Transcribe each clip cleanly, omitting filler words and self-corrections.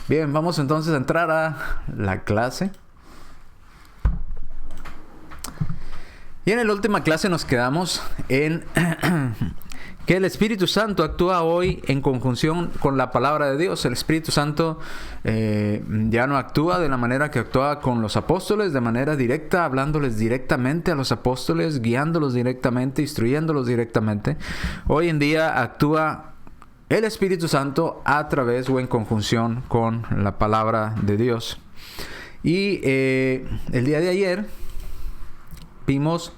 Bien, vamos entonces a entrar a la clase. Y en la última clase nos quedamos en que el Espíritu Santo actúa hoy en conjunción con la palabra de Dios. El Espíritu Santo ya no actúa de la manera que actuaba con los apóstoles, de manera directa, hablándoles directamente a los apóstoles, guiándolos directamente, instruyéndolos directamente. Hoy en día actúa el Espíritu Santo a través o en conjunción con la palabra de Dios. Y el día de ayer vimos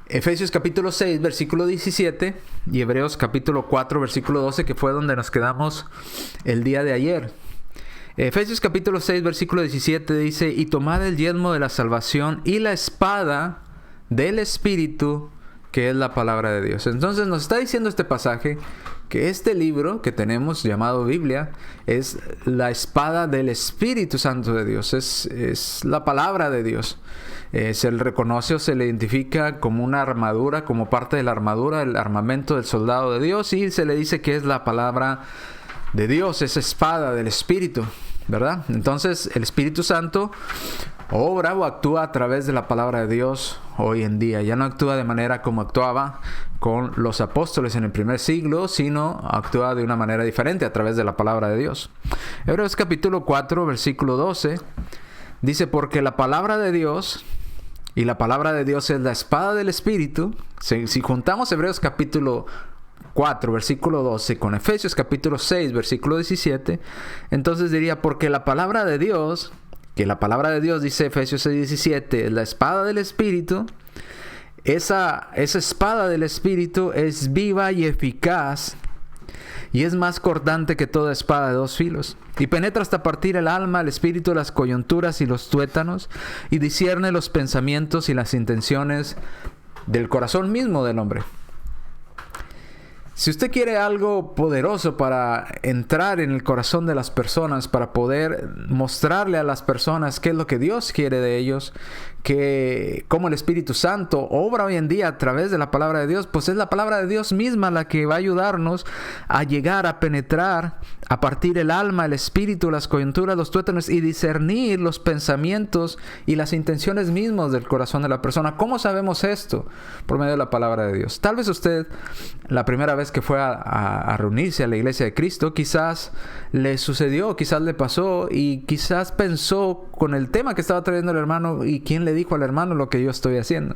Efesios capítulo 6, versículo 17 y Hebreos capítulo 4, versículo 12, que fue donde nos quedamos el día de ayer. Efesios capítulo 6, versículo 17 dice: y tomad el yelmo de la salvación y la espada del Espíritu, que es la palabra de Dios. Entonces nos está diciendo este pasaje que este libro que tenemos llamado Biblia es la espada del Espíritu Santo de Dios, es la palabra de Dios. Se le reconoce o se le identifica como una armadura, como parte de la armadura, el armamento del soldado de Dios, y se le dice que es la palabra de Dios, esa espada del Espíritu, ¿verdad? Entonces el Espíritu Santo obra o actúa a través de la palabra de Dios hoy en día. Ya no actúa de manera como actuaba con los apóstoles en el primer siglo, sino actúa de una manera diferente a través de la palabra de Dios. Hebreos capítulo 4, versículo 12 dice: porque la palabra de Dios, y la palabra de Dios es la espada del Espíritu. Si juntamos Hebreos capítulo 4, versículo 12 con Efesios capítulo 6, versículo 17, entonces diría: porque la palabra de Dios, que la palabra de Dios, dice Efesios 6, 17, es la espada del Espíritu. Esa espada del Espíritu es viva y eficaz, y es más cortante que toda espada de dos filos, y penetra hasta partir el alma, el espíritu, las coyunturas y los tuétanos, y discierne los pensamientos y las intenciones del corazón mismo del hombre. Si usted quiere algo poderoso para entrar en el corazón de las personas, para poder mostrarle a las personas qué es lo que Dios quiere de ellos, que cómo el Espíritu Santo obra hoy en día a través de la palabra de Dios, pues es la palabra de Dios misma la que va a ayudarnos a llegar a penetrar, a partir el alma, el espíritu, las coyunturas, los tuétanos, y discernir los pensamientos y las intenciones mismos del corazón de la persona. ¿Cómo sabemos esto? Por medio de la palabra de Dios. Tal vez usted, la primera vez que fue a reunirse a la iglesia de Cristo, quizás le sucedió, quizás le pasó, y quizás pensó con el tema que estaba trayendo el hermano: ¿y quién le dijo al hermano lo que yo estoy haciendo?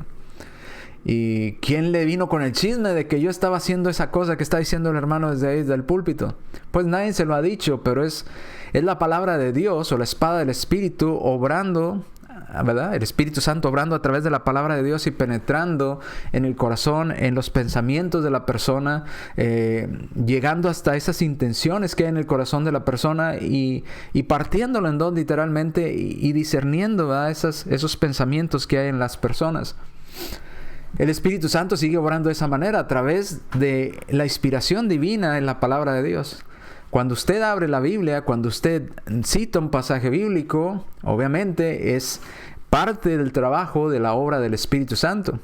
¿Y quién le vino con el chisme de que yo estaba haciendo esa cosa que está diciendo el hermano desde ahí, desde el púlpito? Pues nadie se lo ha dicho, pero es la palabra de Dios, o la espada del Espíritu, obrando, ¿verdad? El Espíritu Santo obrando a través de la palabra de Dios y penetrando en el corazón, en los pensamientos de la persona, llegando hasta esas intenciones que hay en el corazón de la persona y partiéndolo en dos literalmente, y discerniendo, ¿verdad?, esos pensamientos que hay en las personas. El Espíritu Santo sigue obrando de esa manera a través de la inspiración divina en la palabra de Dios. Cuando usted abre la Biblia, cuando usted cita un pasaje bíblico, obviamente es parte del trabajo de la obra del Espíritu Santo.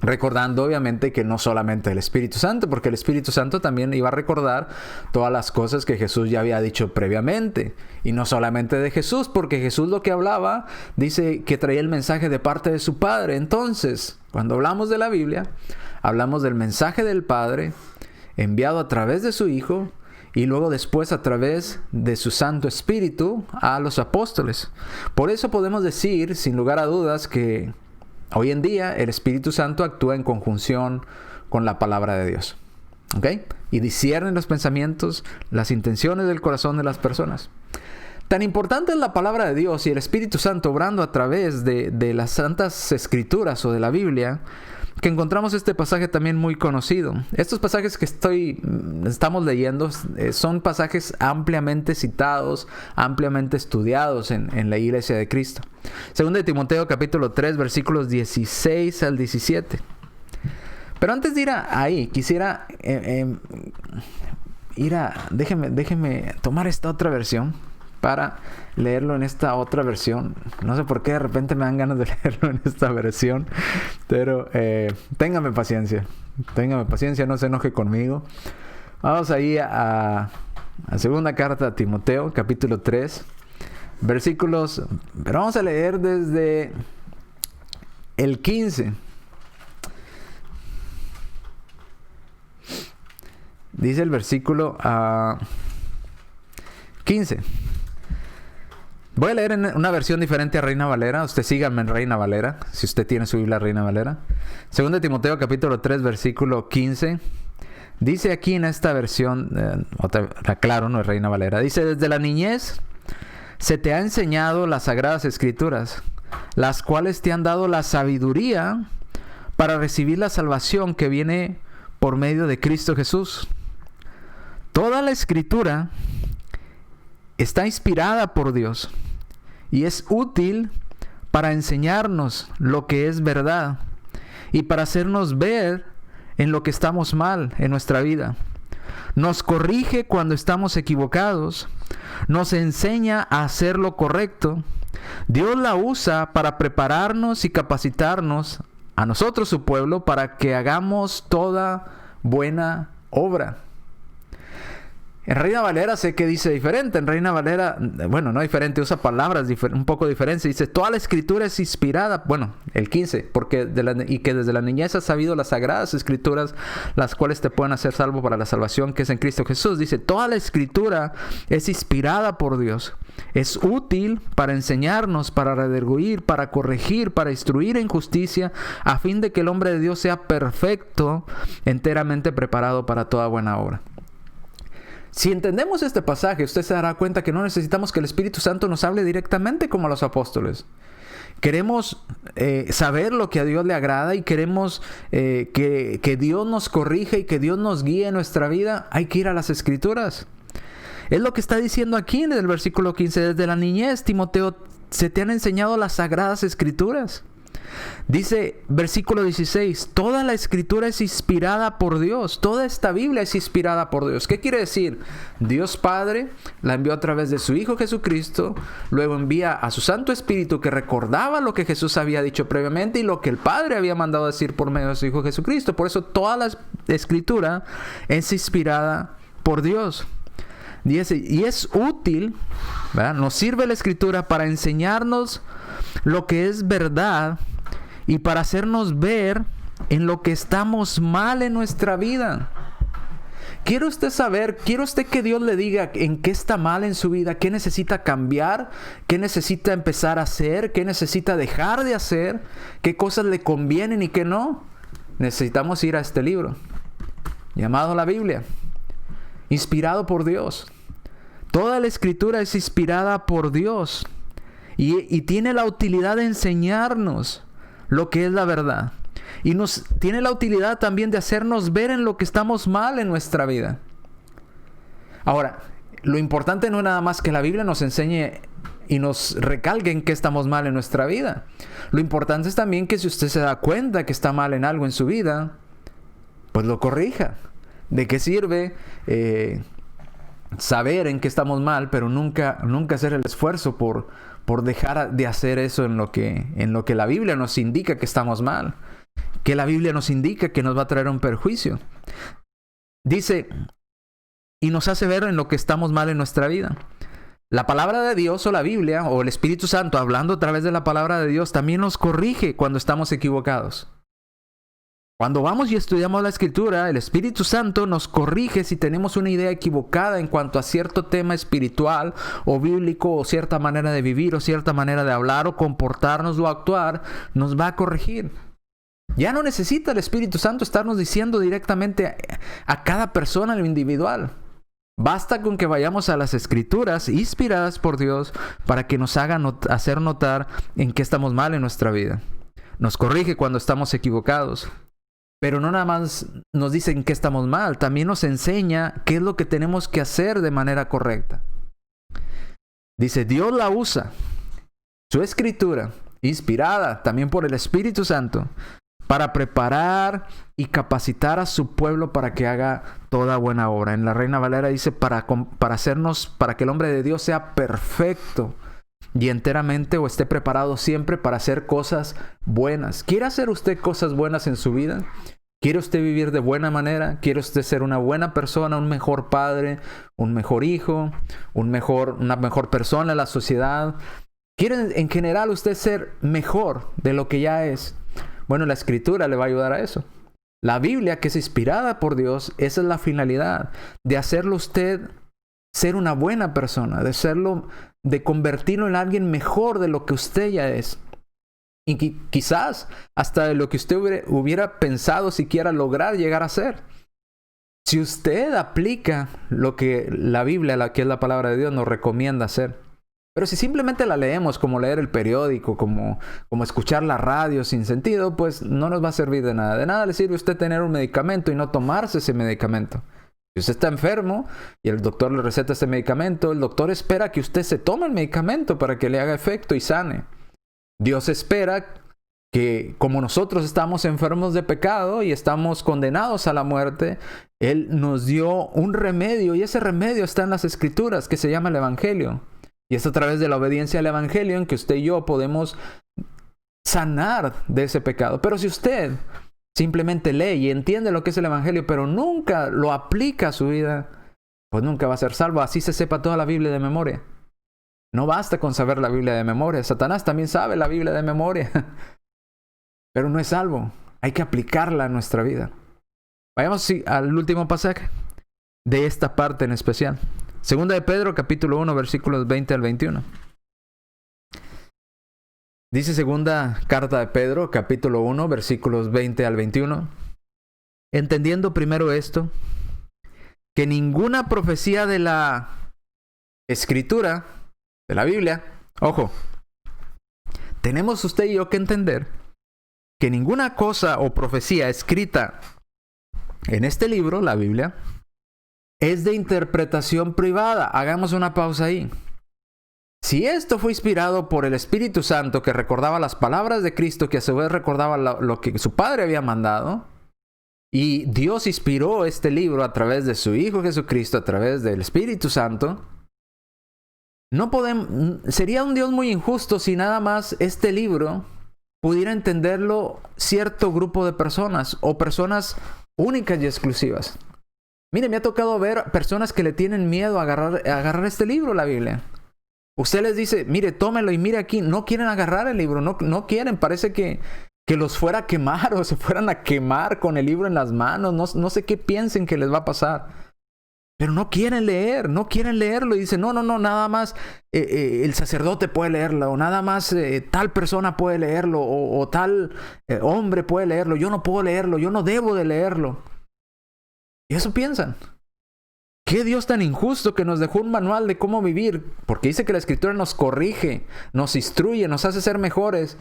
Recordando obviamente que no solamente el Espíritu Santo, porque el Espíritu Santo también iba a recordar todas las cosas que Jesús ya había dicho previamente. Y no solamente de Jesús, porque Jesús lo que hablaba, dice que traía el mensaje de parte de su Padre. Entonces, cuando hablamos de la Biblia, hablamos del mensaje del Padre enviado a través de su Hijo, y luego después a través de su Santo Espíritu a los apóstoles. Por eso podemos decir, sin lugar a dudas, que hoy en día el Espíritu Santo actúa en conjunción con la palabra de Dios. ¿Ok? Y discierne los pensamientos, las intenciones del corazón de las personas. Tan importante es la palabra de Dios y el Espíritu Santo obrando a través de las Santas Escrituras o de la Biblia, que encontramos este pasaje también muy conocido. Estos pasajes que estamos leyendo son pasajes ampliamente citados, ampliamente estudiados en la iglesia de Cristo. Segunda de Timoteo capítulo 3, versículos 16 al 17. Pero antes de ir ahí, quisiera déjeme tomar esta otra versión para leerlo en esta otra versión. No sé por qué de repente me dan ganas de leerlo en esta versión, pero téngame paciencia, no se enoje conmigo. Vamos ahí a La segunda carta a Timoteo, capítulo 3, versículos, pero vamos a leer desde el 15. Dice el versículo 15. Voy a leer en una versión diferente a Reina Valera. Usted síganme en Reina Valera, si usted tiene su Biblia Reina Valera. 2 Timoteo capítulo 3, versículo 15. Dice aquí en esta versión, claro, no es Reina Valera. Dice, desde la niñez se te ha enseñado las Sagradas Escrituras, las cuales te han dado la sabiduría para recibir la salvación que viene por medio de Cristo Jesús. Toda la Escritura está inspirada por Dios y es útil para enseñarnos lo que es verdad y para hacernos ver en lo que estamos mal en nuestra vida. Nos corrige cuando estamos equivocados, nos enseña a hacer lo correcto. Dios la usa para prepararnos y capacitarnos a nosotros, su pueblo, para que hagamos toda buena obra. En Reina Valera sé que dice diferente. En Reina Valera, bueno, no diferente, usa palabras un poco diferentes. Dice, toda la Escritura es inspirada, bueno, el 15, y que desde la niñez has sabido las Sagradas Escrituras, las cuales te pueden hacer salvo para la salvación que es en Cristo Jesús. Dice, toda la Escritura es inspirada por Dios. Es útil para enseñarnos, para redarguir, para corregir, para instruir en justicia, a fin de que el hombre de Dios sea perfecto, enteramente preparado para toda buena obra. Si entendemos este pasaje, usted se dará cuenta que no necesitamos que el Espíritu Santo nos hable directamente como a los apóstoles. Queremos saber lo que a Dios le agrada y queremos que Dios nos corrija y que Dios nos guíe en nuestra vida. Hay que ir a las Escrituras. Es lo que está diciendo aquí en el versículo 15. Desde la niñez, Timoteo, se te han enseñado las Sagradas Escrituras. Dice, versículo 16, toda la Escritura es inspirada por Dios. Toda esta Biblia es inspirada por Dios. ¿Qué quiere decir? Dios Padre la envió a través de su Hijo Jesucristo, luego envía a su Santo Espíritu que recordaba lo que Jesús había dicho previamente y lo que el Padre había mandado decir por medio de su Hijo Jesucristo. Por eso toda la Escritura es inspirada por Dios. Y es útil, ¿verdad? Nos sirve la Escritura para enseñarnos lo que es verdad y para hacernos ver en lo que estamos mal en nuestra vida. ¿Quiere usted saber, quiere usted que Dios le diga en qué está mal en su vida, qué necesita cambiar, qué necesita empezar a hacer, qué necesita dejar de hacer, qué cosas le convienen y qué no? Necesitamos ir a este libro llamado la Biblia, inspirado por Dios. Toda la Escritura es inspirada por Dios y tiene la utilidad de enseñarnos lo que es la verdad. Y tiene la utilidad también de hacernos ver en lo que estamos mal en nuestra vida. Ahora, lo importante no es nada más que la Biblia nos enseñe y nos recalque en qué estamos mal en nuestra vida. Lo importante es también que si usted se da cuenta que está mal en algo en su vida, pues lo corrija. ¿De qué sirve saber en qué estamos mal, pero nunca hacer el esfuerzo por dejar de hacer eso en lo que la Biblia nos indica que estamos mal, que la Biblia nos indica que nos va a traer un perjuicio? Dice, y nos hace ver en lo que estamos mal en nuestra vida. La palabra de Dios o la Biblia o el Espíritu Santo, hablando a través de la palabra de Dios, también nos corrige cuando estamos equivocados. Cuando vamos y estudiamos la Escritura, el Espíritu Santo nos corrige si tenemos una idea equivocada en cuanto a cierto tema espiritual o bíblico o cierta manera de vivir o cierta manera de hablar o comportarnos o actuar, nos va a corregir. Ya no necesita el Espíritu Santo estarnos diciendo directamente a cada persona en lo individual. Basta con que vayamos a las Escrituras inspiradas por Dios para que nos hagan hacer notar en qué estamos mal en nuestra vida. Nos corrige cuando estamos equivocados. Pero no nada más nos dicen que estamos mal, también nos enseña qué es lo que tenemos que hacer de manera correcta. Dice, Dios la usa, su Escritura, inspirada también por el Espíritu Santo, para preparar y capacitar a su pueblo para que haga toda buena obra. En la Reina Valera dice, para que el hombre de Dios sea perfecto y enteramente o esté preparado siempre para hacer cosas buenas. ¿Quiere hacer usted cosas buenas en su vida? ¿Quiere usted vivir de buena manera? ¿Quiere usted ser una buena persona, un mejor padre, un mejor hijo, una mejor persona en la sociedad? ¿Quiere en general usted ser mejor de lo que ya es? Bueno, la Escritura le va a ayudar a eso. La Biblia, que es inspirada por Dios, esa es la finalidad, de hacerlo usted ser una buena persona, de convertirlo en alguien mejor de lo que usted ya es. Y quizás hasta de lo que usted hubiera pensado siquiera lograr llegar a ser. Si usted aplica lo que la Biblia, que es la palabra de Dios, nos recomienda hacer. Pero si simplemente la leemos como leer el periódico, como escuchar la radio sin sentido, pues no nos va a servir de nada. De nada le sirve a usted tener un medicamento y no tomarse ese medicamento. Si usted está enfermo y el doctor le receta ese medicamento, el doctor espera que usted se tome el medicamento para que le haga efecto y sane. Dios espera que, como nosotros estamos enfermos de pecado y estamos condenados a la muerte, Él nos dio un remedio, y ese remedio está en las Escrituras, que se llama el Evangelio. Y es a través de la obediencia al Evangelio en que usted y yo podemos sanar de ese pecado. Pero si usted simplemente lee y entiende lo que es el Evangelio, pero nunca lo aplica a su vida, pues nunca va a ser salvo, así se sepa toda la Biblia de memoria. No basta con saber la Biblia de memoria. Satanás también sabe la Biblia de memoria. Pero no es salvo. Hay que aplicarla a nuestra vida. Vayamos al último pasaje de esta parte en especial. Segunda de Pedro, capítulo 1, versículos 20 al 21. Dice segunda carta de Pedro, capítulo 1, versículos 20 al 21. Entendiendo primero esto, que ninguna profecía de la Escritura, de la Biblia, ojo, tenemos usted y yo que entender que ninguna cosa o profecía escrita en este libro, la Biblia, es de interpretación privada. Hagamos una pausa ahí. Si esto fue inspirado por el Espíritu Santo, que recordaba las palabras de Cristo, que a su vez recordaba lo que su Padre había mandado, y Dios inspiró este libro a través de su Hijo Jesucristo, a través del Espíritu Santo, sería un Dios muy injusto si nada más este libro pudiera entenderlo cierto grupo de personas o personas únicas y exclusivas. Mire, me ha tocado ver personas que le tienen miedo a agarrar este libro, la Biblia. Usted les dice, mire, tómelo y mire aquí. No quieren agarrar el libro, no quieren. Parece que los fuera a quemar o se fueran a quemar con el libro en las manos. No sé qué piensen que les va a pasar. Pero no quieren leerlo y dicen, no, nada más el sacerdote puede leerlo, o nada más tal persona puede leerlo, o tal hombre puede leerlo, yo no puedo leerlo, yo no debo de leerlo. Y eso piensan. ¿Qué Dios tan injusto que nos dejó un manual de cómo vivir? Porque dice que la Escritura nos corrige, nos instruye, nos hace ser mejores,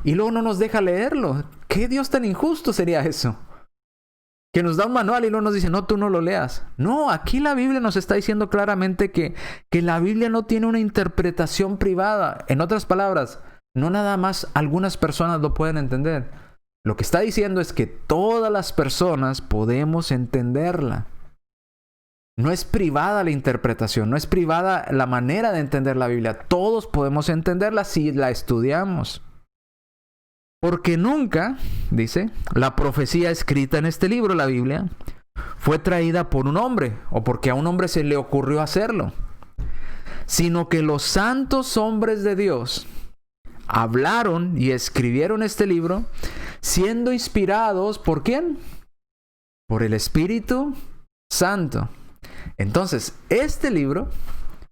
y luego no nos deja leerlo. ¿Qué Dios tan injusto sería eso? Que nos da un manual y luego nos dice, no, tú no lo leas. No, aquí la Biblia nos está diciendo claramente que la Biblia no tiene una interpretación privada. En otras palabras, no nada más algunas personas lo pueden entender. Lo que está diciendo es que todas las personas podemos entenderla. No es privada la interpretación, no es privada la manera de entender la Biblia. Todos podemos entenderla si la estudiamos. Porque nunca, dice, la profecía escrita en este libro, la Biblia, fue traída por un hombre o porque a un hombre se le ocurrió hacerlo, sino que los santos hombres de Dios hablaron y escribieron este libro siendo inspirados ¿por quién? Por el Espíritu Santo. Entonces, este libro,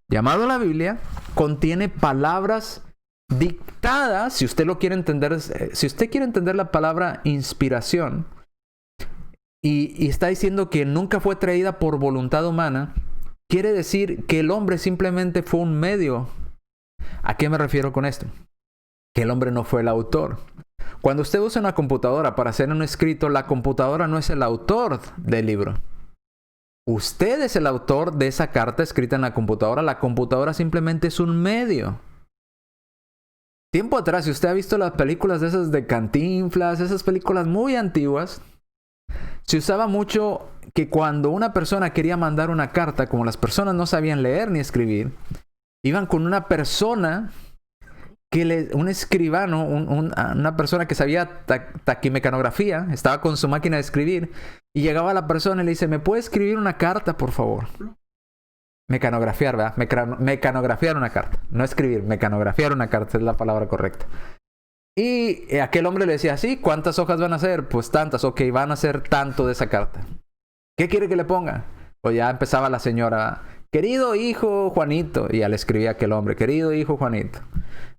llamado la Biblia, contiene palabras dictadas, si usted lo quiere entender, si usted quiere entender la palabra inspiración, y está diciendo que nunca fue traída por voluntad humana, quiere decir que el hombre simplemente fue un medio. ¿A qué me refiero con esto? Que el hombre no fue el autor. Cuando usted usa una computadora para hacer un escrito, la computadora no es el autor del libro. Usted es el autor de esa carta escrita en la computadora simplemente es un medio. Tiempo atrás, si usted ha visto las películas de esas de Cantinflas, esas películas muy antiguas, se usaba mucho que cuando una persona quería mandar una carta, como las personas no sabían leer ni escribir, iban con una persona que un escribano, una persona que sabía taquimecanografía, estaba con su máquina de escribir, y llegaba la persona y le dice, ¿me puede escribir una carta, por favor? Mecanografiar, ¿verdad? Mecanografiar una carta. No escribir, mecanografiar una carta es la palabra correcta. Y aquel hombre le decía, sí, ¿cuántas hojas van a ser? Pues tantas, ok, van a ser tanto de esa carta. ¿Qué quiere que le ponga? Pues ya empezaba la señora, querido hijo Juanito, y ya le escribía aquel hombre, querido hijo Juanito,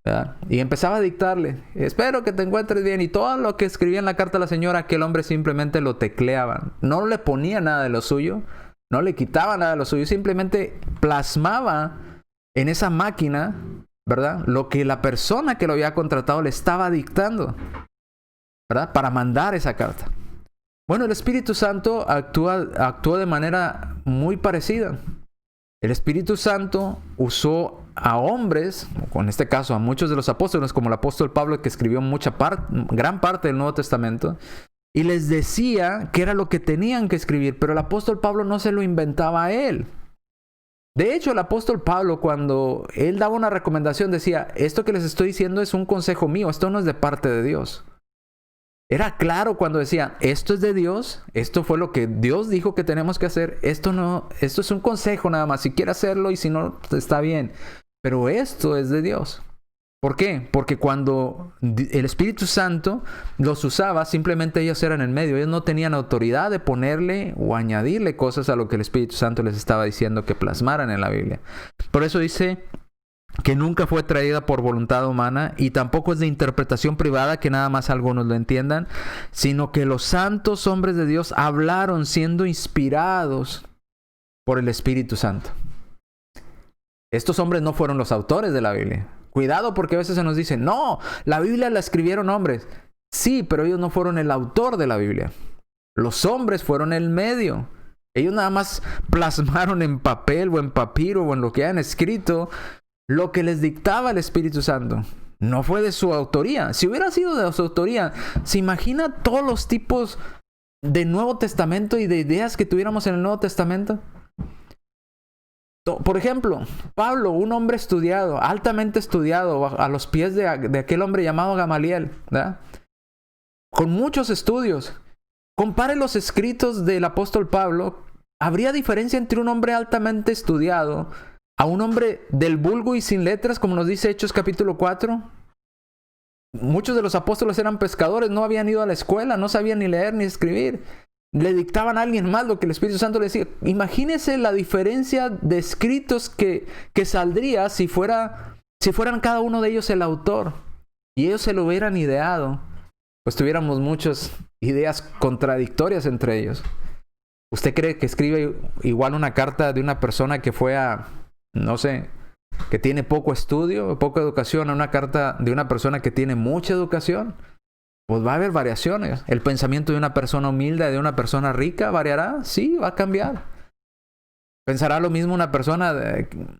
¿verdad? Y empezaba a dictarle, espero que te encuentres bien, y todo lo que escribía en la carta a la señora, aquel hombre simplemente lo tecleaba, no le ponía nada de lo suyo, no le quitaba nada de lo suyo, simplemente plasmaba en esa máquina, ¿verdad?, lo que la persona que lo había contratado le estaba dictando, ¿verdad?, para mandar esa carta. Bueno, el Espíritu Santo actúa de manera muy parecida. El Espíritu Santo usó a hombres, o en este caso a muchos de los apóstoles, como el apóstol Pablo, que escribió gran parte del Nuevo Testamento, y les decía qué era lo que tenían que escribir, pero el apóstol Pablo no se lo inventaba a él. De hecho, el apóstol Pablo, cuando él daba una recomendación, decía, esto que les estoy diciendo es un consejo mío, esto no es de parte de Dios. Era claro cuando decía, esto es de Dios, esto fue lo que Dios dijo que tenemos que hacer, esto es un consejo nada más, si quiere hacerlo y si no, está bien, pero esto es de Dios. ¿Por qué? Porque cuando el Espíritu Santo los usaba, simplemente ellos eran en medio, ellos no tenían autoridad de ponerle o añadirle cosas a lo que el Espíritu Santo les estaba diciendo que plasmaran en la Biblia. Por eso dice que nunca fue traída por voluntad humana y tampoco es de interpretación privada que nada más algunos lo entiendan, sino que los santos hombres de Dios hablaron siendo inspirados por el Espíritu Santo. Estos hombres no fueron los autores de la Biblia. Cuidado, porque a veces se nos dice, no, la Biblia la escribieron hombres. Sí, pero ellos no fueron el autor de la Biblia. Los hombres fueron el medio. Ellos nada más plasmaron en papel o en papiro o en lo que hayan escrito lo que les dictaba el Espíritu Santo. No fue de su autoría. Si hubiera sido de su autoría, ¿se imagina todos los tipos de Nuevo Testamento y de ideas que tuviéramos en el Nuevo Testamento? Por ejemplo, Pablo, un hombre estudiado, altamente estudiado, a los pies de aquel hombre llamado Gamaliel, ¿verdad?, con muchos estudios. Compare los escritos del apóstol Pablo. ¿Habría diferencia entre un hombre altamente estudiado a un hombre del vulgo y sin letras, como nos dice Hechos capítulo 4? Muchos de los apóstoles eran pescadores, no habían ido a la escuela, no sabían ni leer ni escribir. Le dictaban a alguien más lo que el Espíritu Santo le decía. Imagínese la diferencia de escritos que saldría si fueran cada uno de ellos el autor y ellos se lo hubieran ideado. Pues tuviéramos muchas ideas contradictorias entre ellos. ¿Usted cree que escribe igual una carta de una persona que fue no sé, que tiene poco estudio, poca educación, a una carta de una persona que tiene mucha educación? Pues va a haber variaciones. El pensamiento de una persona humilde, de una persona rica, variará. Sí, va a cambiar. ¿Pensará lo mismo una persona,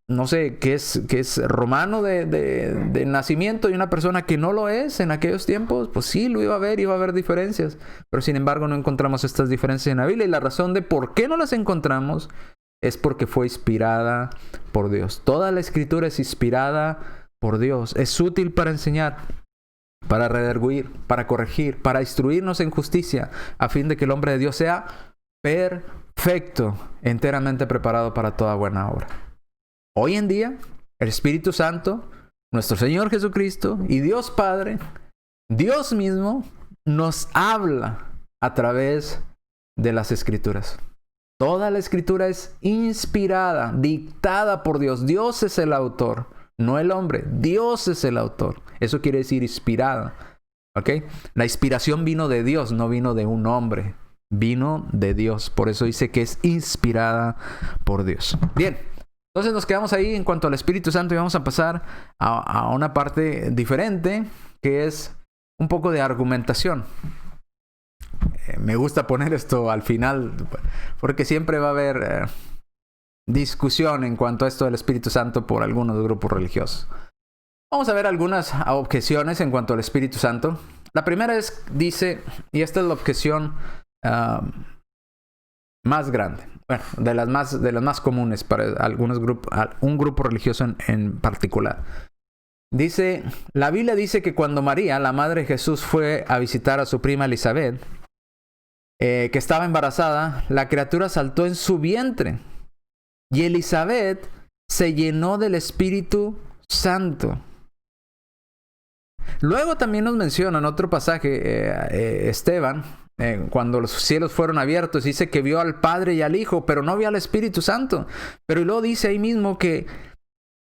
no sé, que es romano de nacimiento y una persona que no lo es en aquellos tiempos? Pues sí, lo iba a haber diferencias. Pero sin embargo no encontramos estas diferencias en la Biblia. Y la razón de por qué no las encontramos es porque fue inspirada por Dios. Toda la Escritura es inspirada por Dios. Es útil para enseñar, para redarguir, para corregir, para instruirnos en justicia, a fin de que el hombre de Dios sea perfecto, enteramente preparado para toda buena obra. Hoy en día, el Espíritu Santo, nuestro Señor Jesucristo y Dios Padre, Dios mismo, nos habla a través de las Escrituras. Toda la Escritura es inspirada, dictada por Dios. Dios es el autor, no el hombre. Dios es el autor. Eso quiere decir inspirada. ¿Ok? La inspiración vino de Dios, no vino de un hombre. Vino de Dios. Por eso dice que es inspirada por Dios. Bien. Entonces nos quedamos ahí en cuanto al Espíritu Santo y vamos a pasar a una parte diferente, que es un poco de argumentación. Me gusta poner esto al final porque siempre va a haber discusión en cuanto a esto del Espíritu Santo por algunos grupos religiosos. Vamos a ver algunas objeciones en cuanto al Espíritu Santo. La primera dice, y esta es la objeción más grande, bueno, de las más comunes para algunos grupos, un grupo religioso en particular. Dice, la Biblia dice que cuando María, la madre de Jesús, fue a visitar a su prima Elizabeth, que estaba embarazada, la criatura saltó en su vientre. Y Elizabeth se llenó del Espíritu Santo. Luego también nos menciona en otro pasaje, Esteban, cuando los cielos fueron abiertos, dice que vio al Padre y al Hijo, pero no vio al Espíritu Santo. Pero luego dice ahí mismo que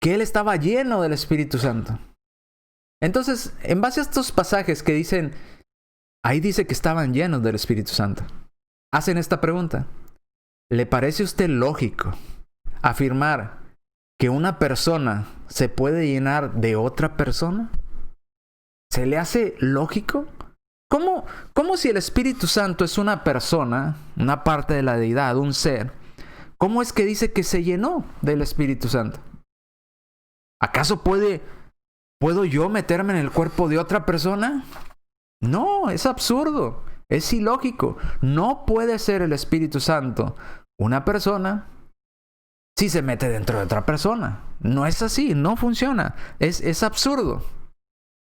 él estaba lleno del Espíritu Santo. Entonces, en base a estos pasajes que dicen, ahí dice que estaban llenos del Espíritu Santo, hacen esta pregunta: ¿le parece a usted lógico afirmar que una persona se puede llenar de otra persona? ¿Se le hace lógico? ¿Cómo si el Espíritu Santo es una persona, una parte de la deidad, un ser? ¿Cómo es que dice que se llenó del Espíritu Santo? ¿Acaso puedo yo meterme en el cuerpo de otra persona? No, es absurdo, es ilógico. No puede ser el Espíritu Santo una persona si se mete dentro de otra persona. No es así, no funciona. Es absurdo.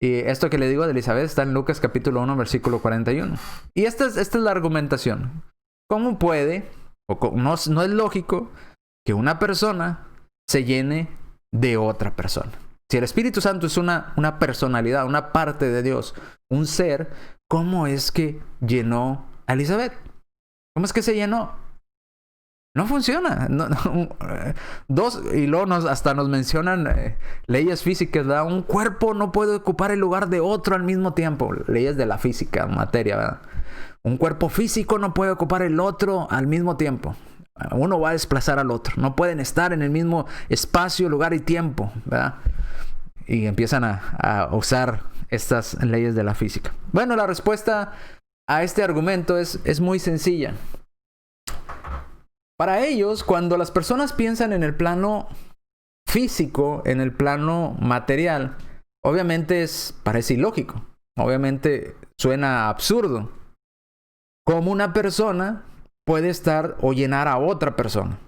Y esto que le digo de Elizabeth está en Lucas capítulo 1, versículo 41. Y esta es la argumentación. ¿Cómo puede, no es lógico, que una persona se llene de otra persona? Si el Espíritu Santo es una personalidad, una parte de Dios, un ser, ¿cómo es que llenó a Elizabeth? ¿Cómo es que se llenó? No funciona. Y luego hasta nos mencionan leyes físicas, ¿verdad? Un cuerpo no puede ocupar el lugar de otro al mismo tiempo. Leyes de la física, materia, ¿verdad? Un cuerpo físico no puede ocupar el otro al mismo tiempo. Uno va a desplazar al otro. No pueden estar en el mismo espacio, lugar y tiempo, ¿verdad? Y empiezan a usar estas leyes de la física. Bueno, la respuesta a este argumento es muy sencilla. Para ellos, cuando las personas piensan en el plano físico, en el plano material, obviamente parece ilógico. Obviamente suena absurdo. ¿Cómo una persona puede estar o llenar a otra persona?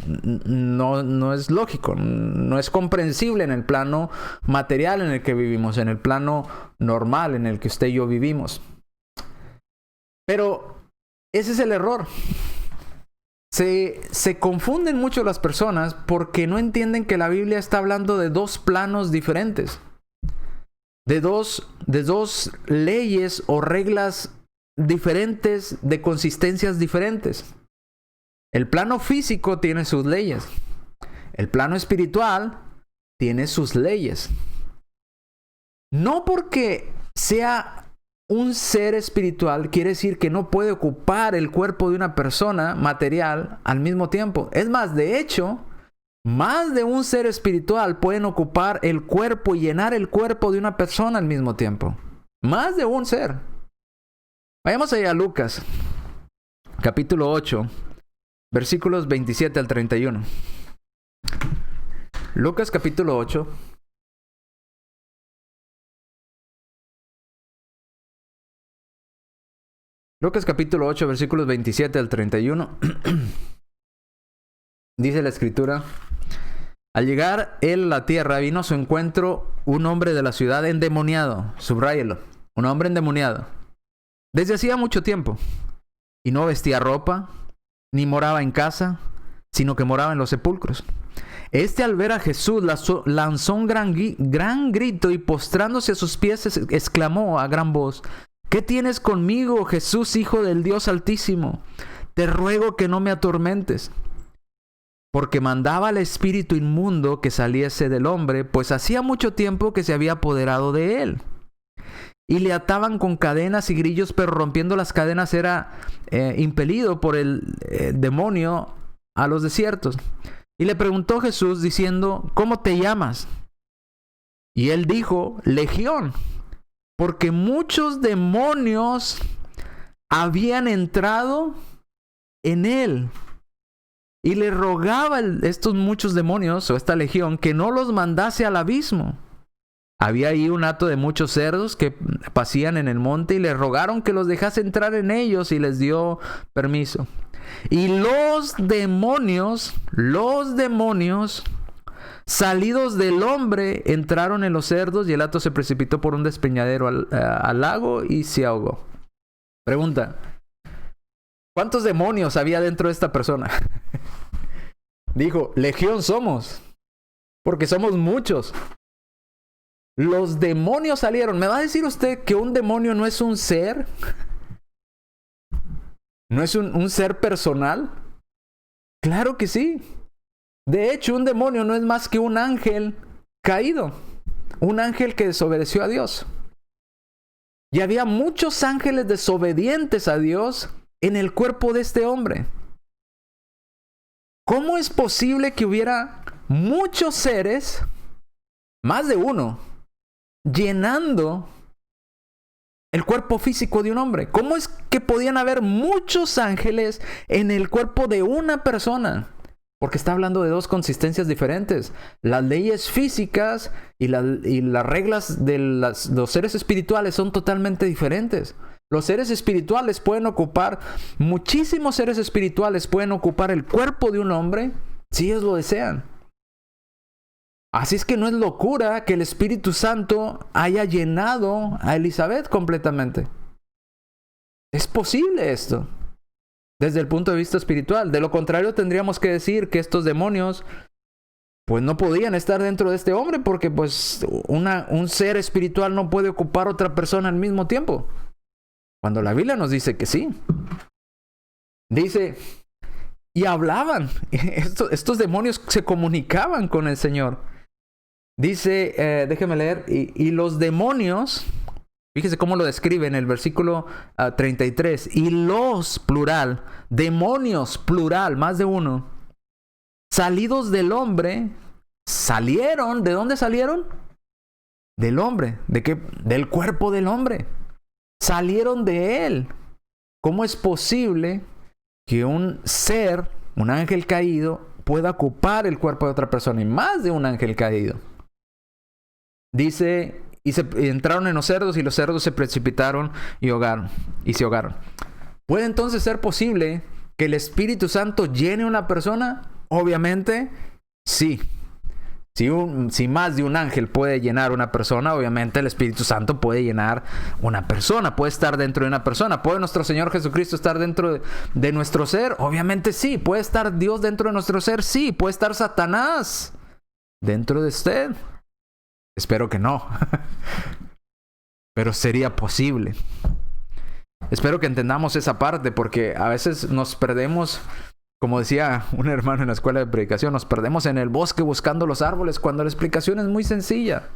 No es lógico, no es comprensible en el plano material en el que vivimos, en el plano normal en el que usted y yo vivimos. Pero ese es el error. Se confunden mucho las personas porque no entienden que la Biblia está hablando de dos planos diferentes, de dos leyes o reglas diferentes, de consistencias diferentes. El plano físico tiene sus leyes. El plano espiritual tiene sus leyes. No porque sea un ser espiritual quiere decir que no puede ocupar el cuerpo de una persona material al mismo tiempo. Es más, de hecho, más de un ser espiritual pueden ocupar el cuerpo y llenar el cuerpo de una persona al mismo tiempo. Más de un ser. Vayamos allá a Lucas, capítulo 8, versículos 27 al 31. Lucas, capítulo 8. Lucas capítulo 8, versículos 27 al 31. Dice la escritura: al llegar él a la tierra, vino a su encuentro un hombre de la ciudad endemoniado. Subráyelo. Un hombre endemoniado. Desde hacía mucho tiempo. Y no vestía ropa, ni moraba en casa, sino que moraba en los sepulcros. Este, al ver a Jesús, lanzó un gran grito y postrándose a sus pies exclamó a gran voz: ¿qué tienes conmigo, Jesús, Hijo del Dios Altísimo? Te ruego que no me atormentes. Porque mandaba al espíritu inmundo que saliese del hombre, pues hacía mucho tiempo que se había apoderado de él. Y le ataban con cadenas y grillos, pero rompiendo las cadenas era impelido por el demonio a los desiertos. Y le preguntó Jesús diciendo: ¿cómo te llamas? Y él dijo: Legión, porque muchos demonios habían entrado en él. Y le rogaba estos muchos demonios, o esta legión, que no los mandase al abismo. Había ahí un hato de muchos cerdos que pacían en el monte y le rogaron que los dejase entrar en ellos y les dio permiso. Y los demonios salidos del hombre, entraron en los cerdos y el hato se precipitó por un despeñadero al lago y se ahogó. Pregunta: ¿cuántos demonios había dentro de esta persona? Dijo, legión somos, porque somos muchos. Los demonios salieron. ¿Me va a decir usted que un demonio no es un ser? ¿No es un ser personal? Claro que sí. De hecho, un demonio no es más que un ángel caído. Un ángel que desobedeció a Dios. Y había muchos ángeles desobedientes a Dios en el cuerpo de este hombre. ¿Cómo es posible que hubiera muchos seres, más de uno, llenando el cuerpo físico de un hombre? ¿Cómo es que podían haber muchos ángeles en el cuerpo de una persona? Porque está hablando de dos consistencias diferentes. Las leyes físicas y las reglas de los seres espirituales son totalmente diferentes. Los seres espirituales pueden ocupar, muchísimos seres espirituales pueden ocupar el cuerpo de un hombre si ellos lo desean. Así es que no es locura que el Espíritu Santo haya llenado a Elizabeth completamente. Es posible esto, desde el punto de vista espiritual. De lo contrario, tendríamos que decir que estos demonios pues no podían estar dentro de este hombre, porque pues un ser espiritual no puede ocupar otra persona al mismo tiempo. Cuando la Biblia nos dice que sí. Dice, y hablaban. Estos demonios se comunicaban con el Señor. Dice, déjeme leer, y los demonios, fíjese cómo lo describe en el versículo 33, y los, plural, demonios, plural, más de uno, salidos del hombre, salieron. ¿De dónde salieron? Del hombre. ¿De qué? Del cuerpo del hombre. Salieron de él. ¿Cómo es posible que un ser, un ángel caído, pueda ocupar el cuerpo de otra persona? Y más de un ángel caído. Dice, y entraron en los cerdos y los cerdos se precipitaron y se ahogaron. ¿Puede entonces ser posible que el Espíritu Santo llene a una persona? Obviamente, sí. Si más de un ángel puede llenar una persona, obviamente el Espíritu Santo puede llenar una persona, puede estar dentro de una persona. ¿Puede nuestro Señor Jesucristo estar dentro de nuestro ser? Obviamente sí. ¿Puede estar Dios dentro de nuestro ser? Sí. ¿Puede estar Satanás dentro de usted? Espero que no. Pero sería posible. Espero que entendamos esa parte, porque a veces nos perdemos. Como decía un hermano en la escuela de predicación, nos perdemos en el bosque buscando los árboles cuando la explicación es muy sencilla.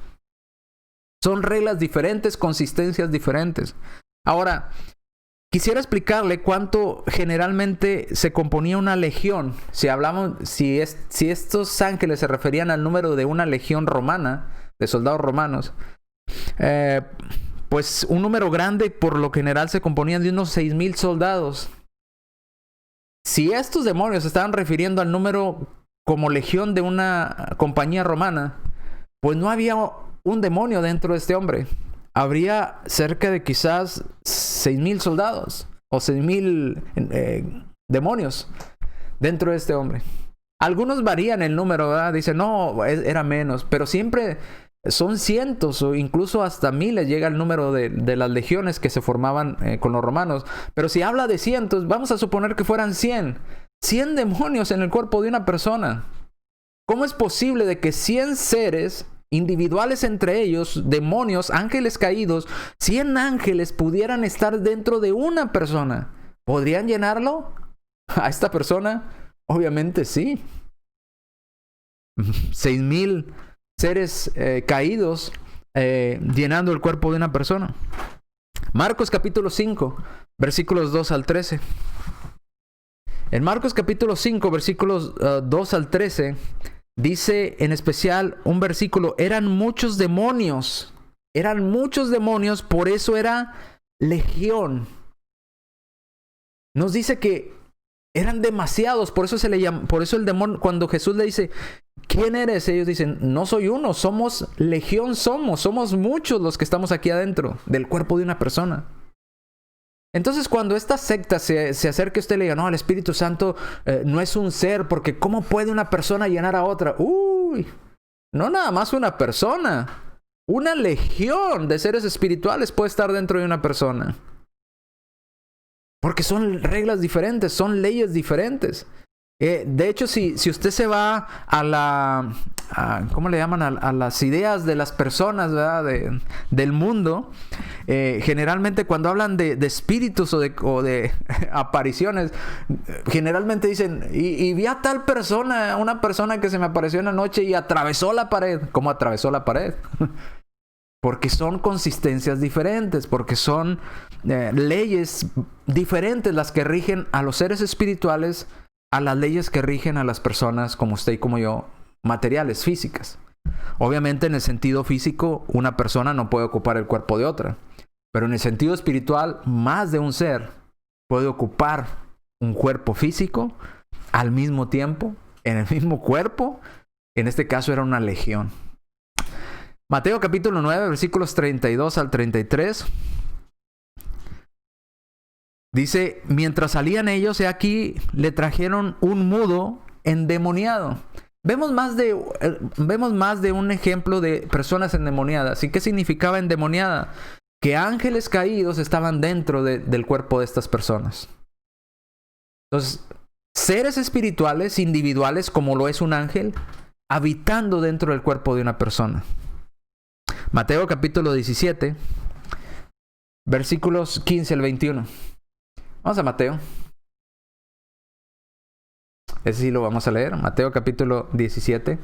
Son reglas diferentes, consistencias diferentes. Ahora, quisiera explicarle cuánto generalmente se componía una legión. Si estos ángeles se referían al número de una legión romana, de soldados romanos, pues un número grande por lo general se componían de unos 6,000 soldados. Si estos demonios se estaban refiriendo al número como legión de una compañía romana, pues no había un demonio dentro de este hombre. Habría cerca de quizás 6,000 soldados o 6,000 demonios dentro de este hombre. Algunos varían el número, ¿verdad? Dicen, no, era menos, pero siempre son cientos o incluso hasta miles llega el número de las legiones que se formaban con los romanos. Pero si habla de cientos, vamos a suponer que fueran 100 demonios en el cuerpo de una persona. ¿Cómo es posible de que 100 seres individuales, entre ellos demonios, ángeles caídos, 100 ángeles pudieran estar dentro de una persona? ¿Podrían llenarlo a esta persona? Obviamente sí. 6,000 seres caídos llenando el cuerpo de una persona. Marcos capítulo 5, versículos 2 al 13. En Marcos capítulo 5, versículos 2 al 13, dice en especial un versículo: eran muchos demonios, por eso era legión. Nos dice que eran demasiados, por eso el demonio, cuando Jesús le dice, ¿quién eres? Ellos dicen, no soy uno, somos legión, somos muchos los que estamos aquí adentro del cuerpo de una persona. Entonces, cuando esta secta se acerque a usted y le diga, no, el Espíritu Santo no es un ser, porque ¿cómo puede una persona llenar a otra? Uy, No nada más una persona. Una legión de seres espirituales puede estar dentro de una persona. Porque son reglas diferentes, son leyes diferentes. De hecho, si usted se va ¿cómo le llaman? A las ideas de las personas, ¿verdad? Del mundo, generalmente cuando hablan de espíritus o de apariciones, generalmente dicen, y vi a tal persona, una persona que se me apareció en la noche y atravesó la pared. ¿Cómo atravesó la pared? Porque son consistencias diferentes, porque son leyes diferentes las que rigen a los seres espirituales a las leyes que rigen a las personas como usted y como yo, materiales, físicas. Obviamente en el sentido físico, una persona no puede ocupar el cuerpo de otra. Pero en el sentido espiritual, más de un ser puede ocupar un cuerpo físico al mismo tiempo, en el mismo cuerpo. En este caso era una legión. Mateo capítulo 9, versículos 32 al 33. Dice, mientras salían ellos, he aquí, le trajeron un mudo endemoniado. Vemos más de un ejemplo de personas endemoniadas. ¿Y qué significaba endemoniada? Que ángeles caídos estaban dentro del cuerpo de estas personas. Entonces, seres espirituales, individuales, como lo es un ángel, habitando dentro del cuerpo de una persona. Mateo capítulo 17, versículos 15 al 21. Vamos a Mateo. Ese sí lo vamos a leer. Mateo capítulo 17.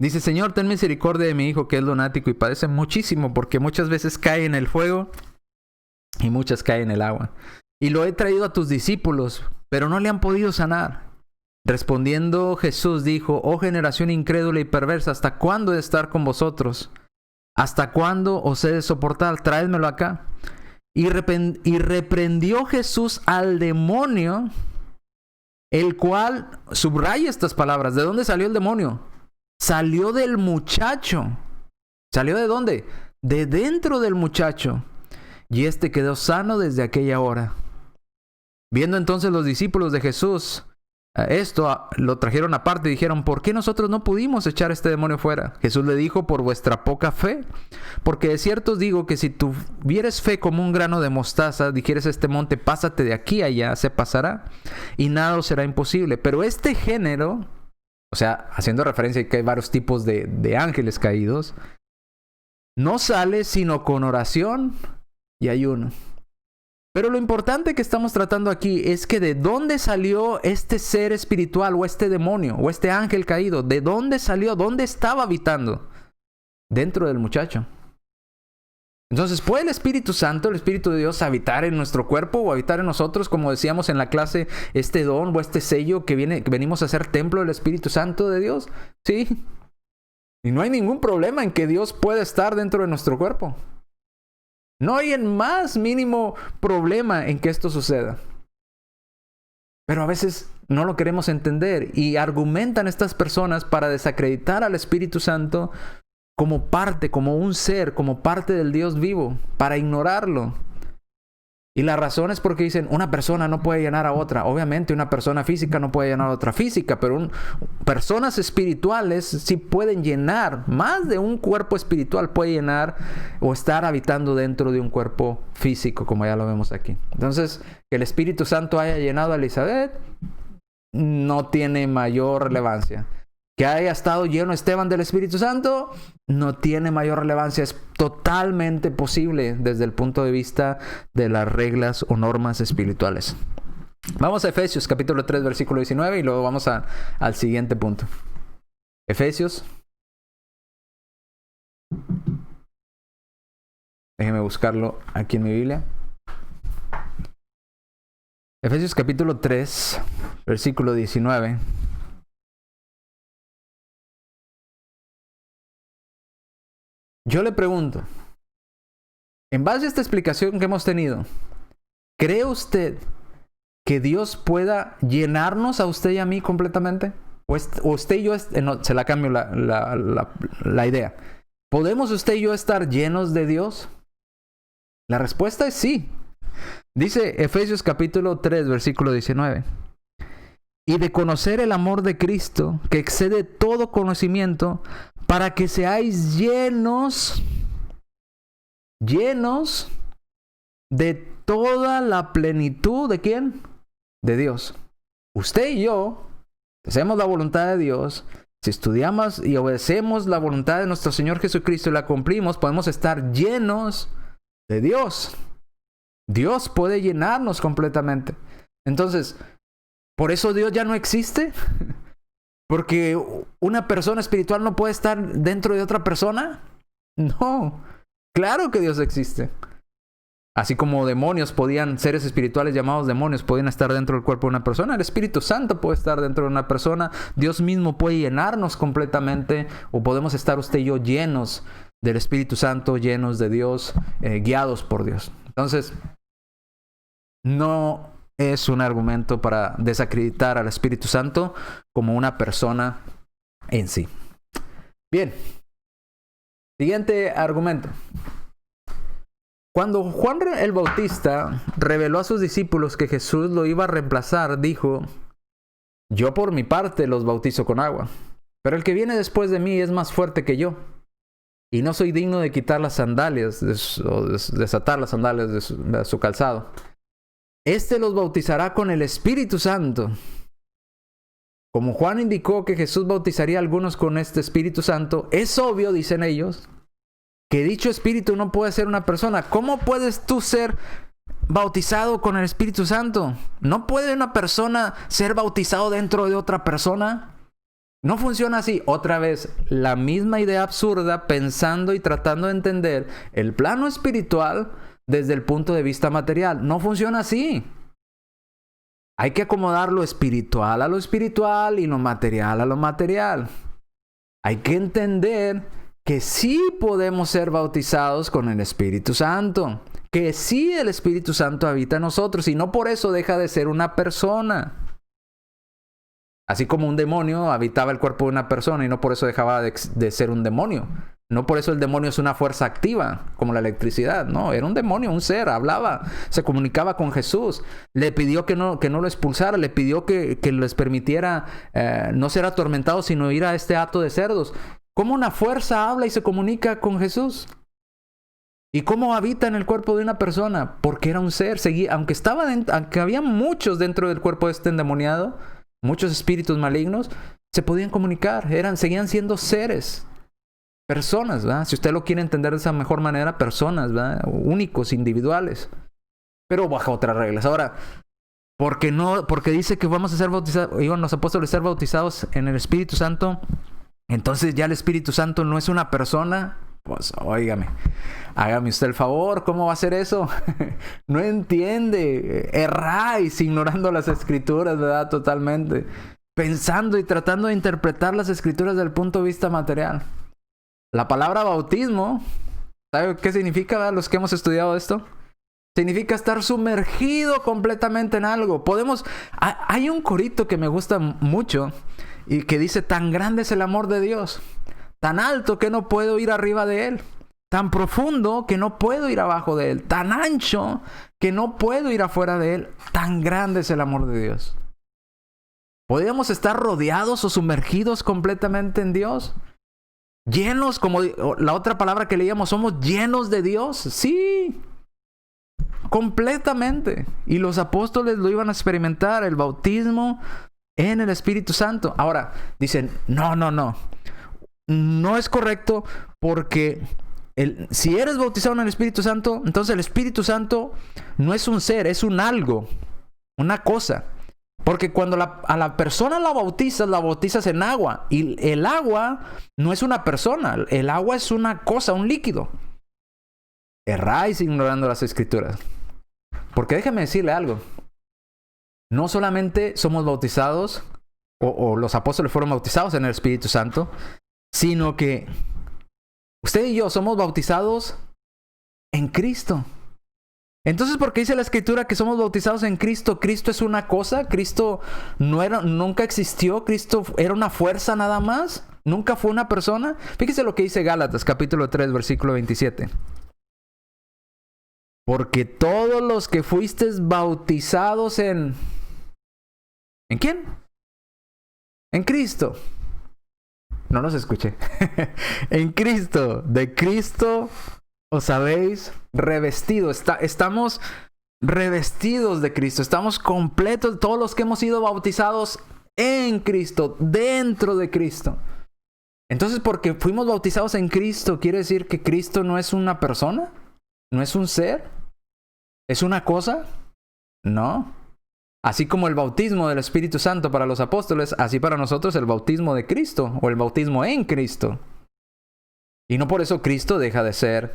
Dice, Señor, ten misericordia de mi hijo que es lunático y padece muchísimo porque muchas veces cae en el fuego y muchas caen en el agua. Y lo he traído a tus discípulos, pero no le han podido sanar. Respondiendo Jesús dijo, oh generación incrédula y perversa, ¿hasta cuándo he de estar con vosotros? ¿Hasta cuándo os he de soportar? Tráedmelo acá. Y reprendió Jesús al demonio, el cual, subraya estas palabras, ¿de dónde salió el demonio? Salió del muchacho. ¿Salió de dónde? De dentro del muchacho. Y este quedó sano desde aquella hora. Viendo entonces los discípulos de Jesús esto, lo trajeron aparte y dijeron, ¿por qué nosotros no pudimos echar este demonio fuera? Jesús le dijo, por vuestra poca fe. Porque de cierto os digo que si tuvieres fe como un grano de mostaza, dijeres a este monte, pásate de aquí a allá, se pasará, y nada os será imposible. Pero este género, o sea, haciendo referencia a que hay varios tipos de ángeles caídos, no sale sino con oración y ayuno. Pero lo importante que estamos tratando aquí es que de dónde salió este ser espiritual o este demonio o este ángel caído. ¿De dónde salió? ¿Dónde estaba habitando? Dentro del muchacho. Entonces, ¿puede el Espíritu Santo, el Espíritu de Dios, habitar en nuestro cuerpo o habitar en nosotros? Como decíamos en la clase, este don o este sello que venimos a ser templo del Espíritu Santo de Dios. Sí. Y no hay ningún problema en que Dios pueda estar dentro de nuestro cuerpo. No hay el más mínimo problema en que esto suceda. Pero a veces no lo queremos entender y argumentan estas personas para desacreditar al Espíritu Santo como parte, como un ser, como parte del Dios vivo, para ignorarlo. Y la razón es porque dicen, una persona no puede llenar a otra. Obviamente una persona física no puede llenar a otra física, pero personas espirituales sí pueden llenar. Más de un cuerpo espiritual puede llenar o estar habitando dentro de un cuerpo físico, como ya lo vemos aquí. Entonces, que el Espíritu Santo haya llenado a Elizabeth no tiene mayor relevancia. Que haya estado lleno Esteban del Espíritu Santo no tiene mayor relevancia. Es totalmente posible desde el punto de vista de las reglas o normas espirituales. Vamos a Efesios capítulo 3 versículo 19 y luego vamos al siguiente punto. Efesios. Déjeme buscarlo aquí en mi Biblia. Efesios capítulo 3 versículo 19. Yo le pregunto, en base a esta explicación que hemos tenido, ¿cree usted que Dios pueda llenarnos a usted y a mí completamente? O usted y yo, no, se la cambio la idea. ¿Podemos usted y yo estar llenos de Dios? La respuesta es sí. Dice Efesios capítulo 3, versículo 19. Y de conocer el amor de Cristo, que excede todo conocimiento, para que seáis llenos de toda la plenitud, ¿de quién? De Dios. Usted y yo, si hacemos la voluntad de Dios, si estudiamos y obedecemos la voluntad de nuestro Señor Jesucristo y la cumplimos, podemos estar llenos de Dios. Dios puede llenarnos completamente. Entonces, ¿por eso Dios ya no existe? ¿Porque una persona espiritual no puede estar dentro de otra persona? No, claro que Dios existe. Así como demonios seres espirituales llamados demonios, podían estar dentro del cuerpo de una persona, el Espíritu Santo puede estar dentro de una persona, Dios mismo puede llenarnos completamente, o podemos estar usted y yo llenos del Espíritu Santo, llenos de Dios, guiados por Dios. Entonces, no es un argumento para desacreditar al Espíritu Santo como una persona en sí. Bien, siguiente argumento. Cuando Juan el Bautista reveló a sus discípulos que Jesús lo iba a reemplazar, dijo: yo por mi parte los bautizo con agua, pero el que viene después de mí es más fuerte que yo, y no soy digno de quitar las sandalias o desatar las sandalias de su calzado. Este los bautizará con el Espíritu Santo. Como Juan indicó que Jesús bautizaría a algunos con este Espíritu Santo, es obvio, dicen ellos, que dicho Espíritu no puede ser una persona. ¿Cómo puedes tú ser bautizado con el Espíritu Santo? ¿No puede una persona ser bautizado dentro de otra persona? No funciona así. Otra vez, la misma idea absurda, pensando y tratando de entender el plano espiritual desde el punto de vista material. No funciona así. Hay que acomodar lo espiritual a lo espiritual y lo material a lo material. Hay que entender que sí podemos ser bautizados con el Espíritu Santo, que sí el Espíritu Santo habita en nosotros y no por eso deja de ser una persona. Así como un demonio habitaba el cuerpo de una persona y no por eso dejaba de ser un demonio. No por eso el demonio es una fuerza activa, como la electricidad. No, era un demonio, un ser, hablaba, se comunicaba con Jesús. Le pidió que no lo expulsara, le pidió que les permitiera no ser atormentados, sino ir a este hato de cerdos. ¿Cómo una fuerza habla y se comunica con Jesús? ¿Y cómo habita en el cuerpo de una persona? Porque era un ser, aunque había muchos dentro del cuerpo de este endemoniado, muchos espíritus malignos, se podían comunicar, seguían siendo seres, personas, ¿verdad? Si usted lo quiere entender de esa mejor manera, personas, ¿verdad? Únicos, individuales, pero bajo otras reglas. Ahora, porque dice que vamos a ser bautizados, iban los apóstoles a ser bautizados en el Espíritu Santo, entonces ya el Espíritu Santo no es una persona. Pues óigame, hágame usted el favor, ¿cómo va a ser eso? No entiende, erráis ignorando las Escrituras, ¿verdad? Totalmente, pensando y tratando de interpretar las Escrituras desde el punto de vista material. La palabra bautismo, ¿sabe qué significa, verdad? Los que hemos estudiado esto, significa estar sumergido completamente en algo. Hay un corito que me gusta mucho y que dice: tan grande es el amor de Dios, tan alto que no puedo ir arriba de él, tan profundo que no puedo ir abajo de él, tan ancho que no puedo ir afuera de él, tan grande es el amor de Dios. ¿Podríamos estar rodeados o sumergidos completamente en Dios? Llenos, como la otra palabra que leíamos, ¿somos llenos de Dios? Sí, completamente. Y los apóstoles lo iban a experimentar, el bautismo en el Espíritu Santo. Ahora, dicen, no es correcto, porque si eres bautizado en el Espíritu Santo, entonces el Espíritu Santo no es un ser, es un algo, una cosa. Porque cuando a la persona la bautizas en agua, y el agua no es una persona, el agua es una cosa, un líquido. Erráis ignorando las Escrituras. Porque déjeme decirle algo, no solamente somos bautizados, o los apóstoles fueron bautizados en el Espíritu Santo, sino que usted y yo somos bautizados en Cristo. Entonces, ¿por qué dice la Escritura que somos bautizados en Cristo? ¿Cristo es una cosa? ¿Cristo nunca existió? ¿Cristo era una fuerza nada más? ¿Nunca fue una persona? Fíjese lo que dice Gálatas, capítulo 3, versículo 27. Porque todos los que fuisteis bautizados ¿en quién? En Cristo. No los escuché. En Cristo. De Cristo os habéis revestido. Estamos revestidos de Cristo. Estamos completos. Todos los que hemos sido bautizados en Cristo. Dentro de Cristo. Entonces, porque fuimos bautizados en Cristo, ¿quiere decir que Cristo no es una persona? ¿No es un ser? ¿Es una cosa? No. Así como el bautismo del Espíritu Santo para los apóstoles, así para nosotros el bautismo de Cristo o el bautismo en Cristo. Y no por eso Cristo deja de ser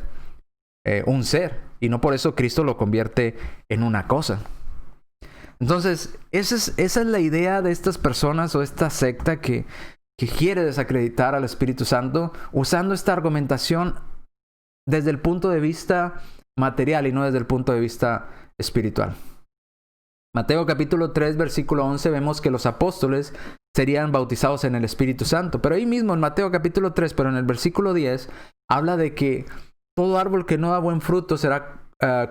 un ser. Y no por eso Cristo lo convierte en una cosa. Entonces, esa es la idea de estas personas o esta secta que quiere desacreditar al Espíritu Santo usando esta argumentación desde el punto de vista material y no desde el punto de vista espiritual. Mateo capítulo 3, versículo 11, vemos que los apóstoles serían bautizados en el Espíritu Santo. Pero ahí mismo en Mateo capítulo 3, pero en el versículo 10, habla de que todo árbol que no da buen fruto será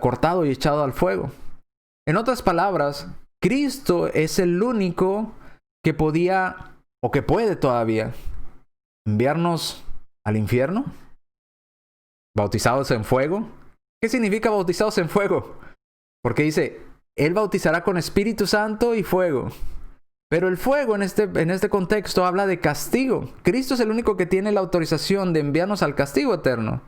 cortado y echado al fuego. En otras palabras, Cristo es el único que podía, o que puede todavía, enviarnos al infierno, bautizados en fuego. ¿Qué significa bautizados en fuego? Porque dice, Él bautizará con Espíritu Santo y fuego. Pero el fuego en este contexto habla de castigo. Cristo es el único que tiene la autorización de enviarnos al castigo eterno.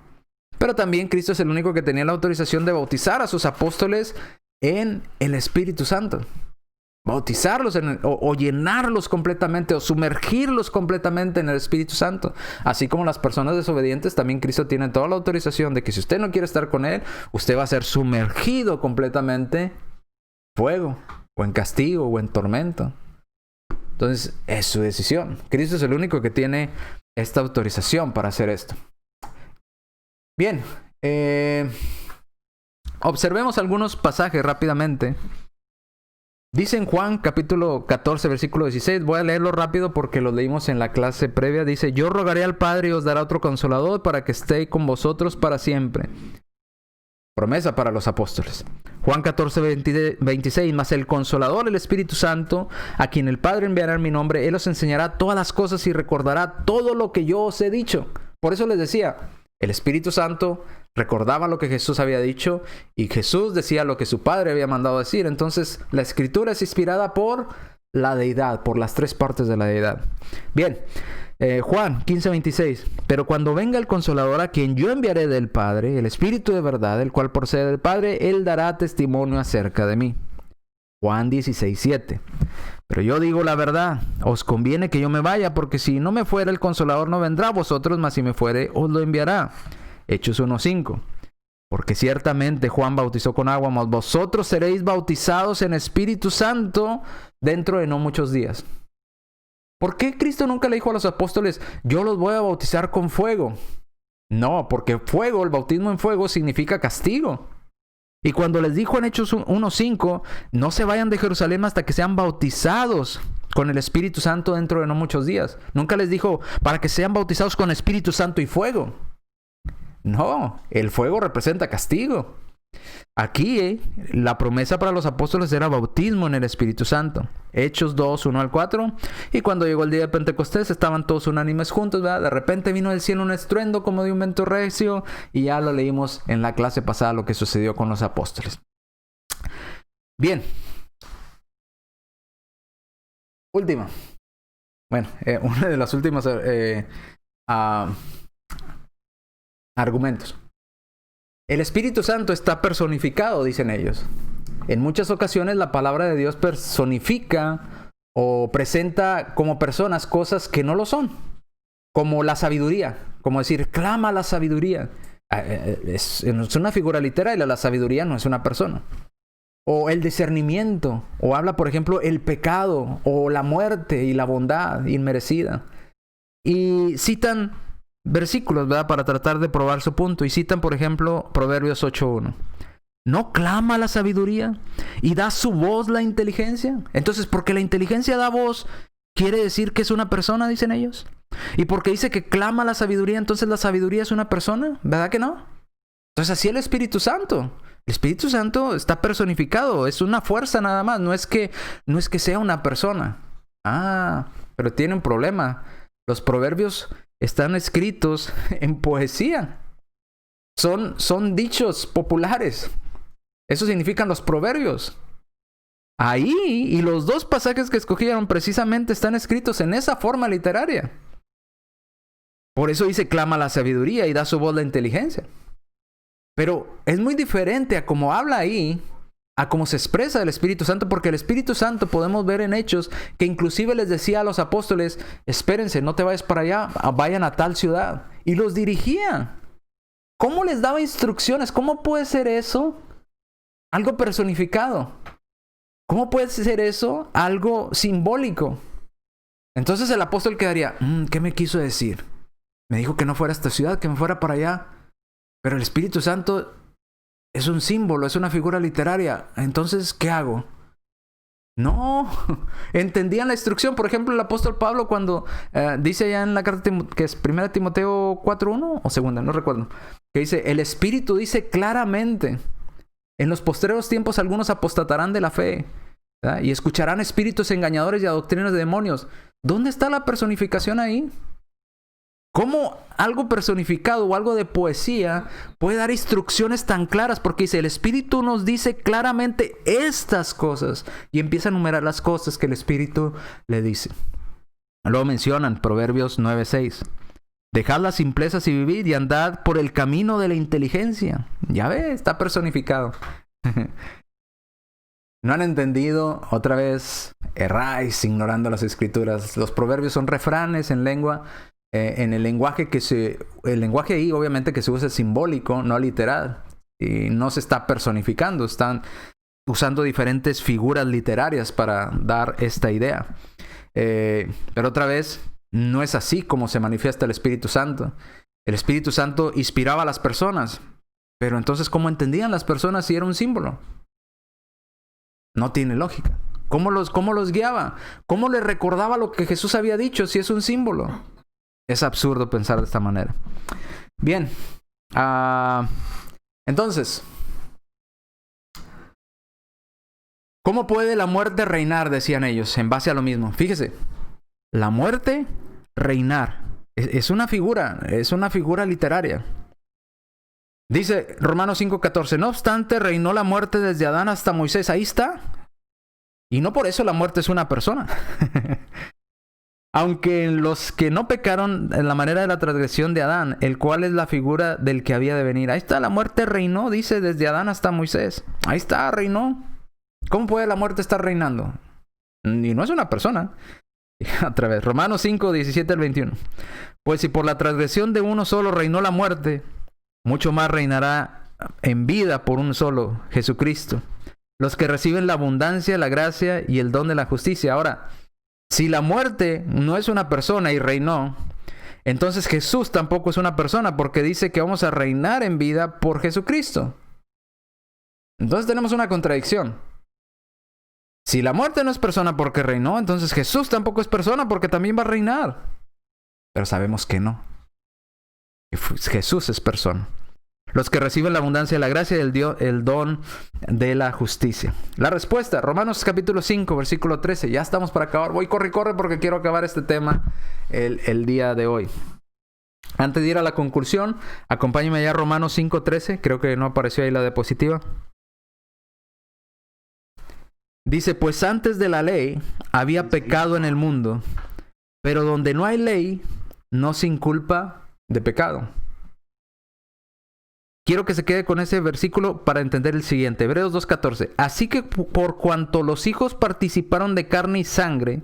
Pero también Cristo es el único que tenía la autorización de bautizar a sus apóstoles en el Espíritu Santo. Bautizarlos o llenarlos completamente o sumergirlos completamente en el Espíritu Santo. Así como las personas desobedientes, también Cristo tiene toda la autorización de que si usted no quiere estar con Él, usted va a ser sumergido completamente en fuego, o en castigo, o en tormento. Entonces, es su decisión. Cristo es el único que tiene esta autorización para hacer esto. Bien, observemos algunos pasajes rápidamente. Dice en Juan capítulo 14 versículo 16, voy a leerlo rápido porque lo leímos en la clase previa. Dice, yo rogaré al Padre y os dará otro consolador para que esté con vosotros para siempre. Promesa para los apóstoles. Juan 14, 26, mas el Consolador, el Espíritu Santo, a quien el Padre enviará en mi nombre, Él os enseñará todas las cosas y recordará todo lo que yo os he dicho. Por eso les decía, el Espíritu Santo recordaba lo que Jesús había dicho y Jesús decía lo que su Padre había mandado decir. Entonces, la Escritura es inspirada por la deidad, por las tres partes de la deidad. Bien. Juan 15, 26. Pero cuando venga el Consolador a quien yo enviaré del Padre, el Espíritu de verdad, el cual procede del Padre, Él dará testimonio acerca de mí. Juan 16, 7. Pero yo digo la verdad, os conviene que yo me vaya, porque si no me fuera el Consolador no vendrá a vosotros, mas si me fuere os lo enviará. Hechos 1, 5. Porque ciertamente Juan bautizó con agua, mas vosotros seréis bautizados en Espíritu Santo dentro de no muchos días. ¿Por qué Cristo nunca le dijo a los apóstoles, yo los voy a bautizar con fuego? No, porque fuego, el bautismo en fuego significa castigo. Y cuando les dijo en Hechos 1:5, no se vayan de Jerusalén hasta que sean bautizados con el Espíritu Santo dentro de no muchos días. Nunca les dijo para que sean bautizados con Espíritu Santo y fuego. No, el fuego representa castigo. Aquí la promesa para los apóstoles era bautismo en el Espíritu Santo. Hechos 2, 1 al 4. Y cuando llegó el día de Pentecostés estaban todos unánimes juntos, ¿verdad? De repente vino del cielo un estruendo como de un viento recio. Y ya lo leímos en la clase pasada lo que sucedió con los apóstoles. Bien. Última. Bueno, una de las últimas argumentos. El Espíritu Santo está personificado, dicen ellos. En muchas ocasiones la palabra de Dios personifica o presenta como personas cosas que no lo son. Como la sabiduría. Como decir, clama la sabiduría. Es una figura literal y la sabiduría no es una persona. O el discernimiento. O habla, por ejemplo, el pecado o la muerte y la bondad inmerecida. Y citan versículos, ¿verdad? Para tratar de probar su punto. Y citan, por ejemplo, Proverbios 8:1. ¿No clama la sabiduría y da su voz la inteligencia? Entonces, porque la inteligencia da voz, ¿quiere decir que es una persona, dicen ellos? Y porque dice que clama la sabiduría, entonces la sabiduría es una persona, ¿verdad que no? Entonces así el Espíritu Santo. El Espíritu Santo está personificado, es una fuerza nada más, no es que sea una persona. Ah, pero tiene un problema. Los proverbios están escritos en poesía. Son dichos populares. Eso significan los proverbios. Ahí, y los dos pasajes que escogieron precisamente están escritos en esa forma literaria. Por eso dice, clama la sabiduría y da su voz la inteligencia. Pero es muy diferente a cómo habla ahí, a cómo se expresa el Espíritu Santo, porque el Espíritu Santo podemos ver en Hechos que inclusive les decía a los apóstoles, espérense, no te vayas para allá, vayan a tal ciudad. Y los dirigía. ¿Cómo les daba instrucciones? ¿Cómo puede ser eso algo personificado? ¿Cómo puede ser eso algo simbólico? Entonces el apóstol quedaría, ¿qué me quiso decir? Me dijo que no fuera a esta ciudad, que me fuera para allá. Pero el Espíritu Santo es un símbolo, es una figura literaria. Entonces, ¿qué hago? No, entendían la instrucción. Por ejemplo, el apóstol Pablo cuando dice allá en la carta que es 1 Timoteo 4:1 o 2, no recuerdo, que dice, el Espíritu dice claramente, en los postreros tiempos algunos apostatarán de la fe, ¿verdad? Y escucharán espíritus engañadores y a doctrinas de demonios. ¿Dónde está la personificación ahí? ¿Cómo algo personificado o algo de poesía puede dar instrucciones tan claras? Porque dice, el Espíritu nos dice claramente estas cosas. Y empieza a enumerar las cosas que el Espíritu le dice. Luego mencionan Proverbios 9:6. Dejad las simplezas y vivid y andad por el camino de la inteligencia. Ya ve, está personificado. ¿No han entendido? Otra vez, erráis ignorando las Escrituras. Los proverbios son refranes en lengua. En el lenguaje el lenguaje ahí obviamente que se usa es simbólico, no literal, y no se está personificando, están usando diferentes figuras literarias para dar esta idea. Pero otra vez, no es así como se manifiesta el Espíritu Santo. El Espíritu Santo inspiraba a las personas, pero entonces ¿cómo entendían las personas si era un símbolo? No tiene lógica. ¿Cómo los guiaba? ¿Cómo les recordaba lo que Jesús había dicho si es un símbolo? Es absurdo pensar de esta manera. Bien. Entonces, ¿cómo puede la muerte reinar? Decían ellos, en base a lo mismo. Fíjese, la muerte reinar. Es una figura literaria. Dice Romanos 5:14, no obstante, reinó la muerte desde Adán hasta Moisés. Ahí está. Y no por eso la muerte es una persona. Aunque los que no pecaron en la manera de la transgresión de Adán, el cual es la figura del que había de venir. Ahí está, la muerte reinó, dice, desde Adán hasta Moisés. Ahí está, reinó. ¿Cómo puede la muerte estar reinando? Y no es una persona. Otra vez, Romanos 5:17-21. Pues si por la transgresión de uno solo reinó la muerte, mucho más reinará en vida por un solo, Jesucristo. Los que reciben la abundancia, la gracia y el don de la justicia. Ahora, si la muerte no es una persona y reinó, entonces Jesús tampoco es una persona porque dice que vamos a reinar en vida por Jesucristo. Entonces tenemos una contradicción. Si la muerte no es persona porque reinó, entonces Jesús tampoco es persona porque también va a reinar. Pero sabemos que no. Jesús es persona. Los que reciben la abundancia de la gracia y el don de la justicia. La respuesta, Romanos capítulo 5, versículo 13. Ya estamos para acabar. Voy corre porque quiero acabar este tema el día de hoy. Antes de ir a la conclusión, acompáñenme allá a Romanos 5:13. Creo que no apareció ahí la diapositiva. Dice, pues antes de la ley había pecado en el mundo, pero donde no hay ley, no se inculpa de pecado. Quiero que se quede con ese versículo para entender el siguiente. Hebreos 2:14. Así que por cuanto los hijos participaron de carne y sangre,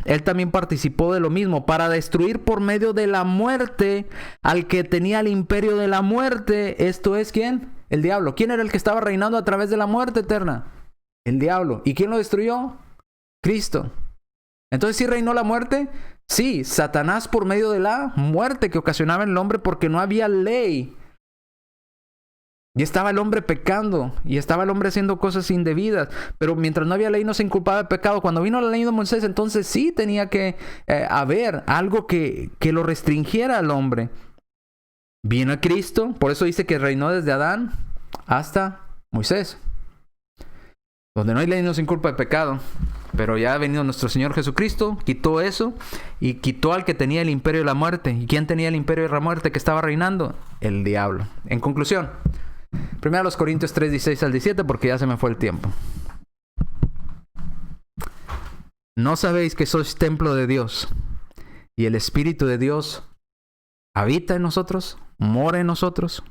él también participó de lo mismo, para destruir por medio de la muerte al que tenía el imperio de la muerte. Esto es, ¿quién? El diablo. ¿Quién era el que estaba reinando a través de la muerte eterna? El diablo. ¿Y quién lo destruyó? Cristo. Entonces, ¿sí reinó la muerte? Sí, Satanás por medio de la muerte que ocasionaba en el hombre porque no había ley. Y estaba el hombre pecando, y estaba el hombre haciendo cosas indebidas. Pero mientras no había ley no se inculpaba de pecado. Cuando vino la ley de Moisés, entonces sí tenía que haber algo que lo restringiera al hombre. Vino a Cristo, por eso dice que reinó desde Adán hasta Moisés. Donde no hay ley no se inculpa de pecado. Pero ya ha venido nuestro Señor Jesucristo, quitó eso y quitó al que tenía el imperio de la muerte. ¿Y quién tenía el imperio de la muerte que estaba reinando? El diablo. En conclusión, 1 Corintios 3, 16 al 17, porque ya se me fue el tiempo. ¿No sabéis que sois templo de Dios y el Espíritu de Dios habita en nosotros, mora en nosotros?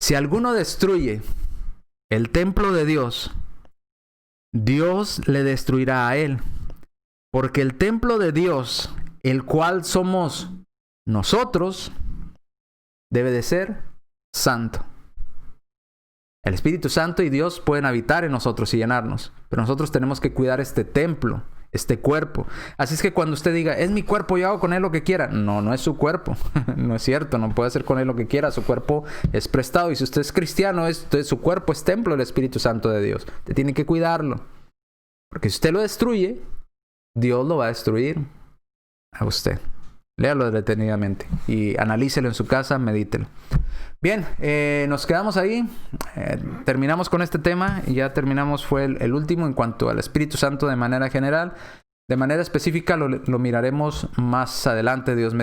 Si alguno destruye el templo de Dios, Dios le destruirá a él, porque el templo de Dios, el cual somos nosotros, debe de ser santo. El Espíritu Santo y Dios pueden habitar en nosotros y llenarnos, pero nosotros tenemos que cuidar este templo, este cuerpo. Así es que cuando usted diga, es mi cuerpo, yo hago con él lo que quiera. No, no es su cuerpo. No es cierto, no puede hacer con él lo que quiera. Su cuerpo es prestado. Y si usted es cristiano, su cuerpo es templo del Espíritu Santo de Dios. Usted tiene que cuidarlo. Porque si usted lo destruye, Dios lo va a destruir a usted. Léalo detenidamente y analícelo en su casa, medítelo. Bien, nos quedamos ahí. Terminamos con este tema y ya terminamos, fue el último en cuanto al Espíritu Santo de manera general. De manera específica lo miraremos más adelante, Dios mediante.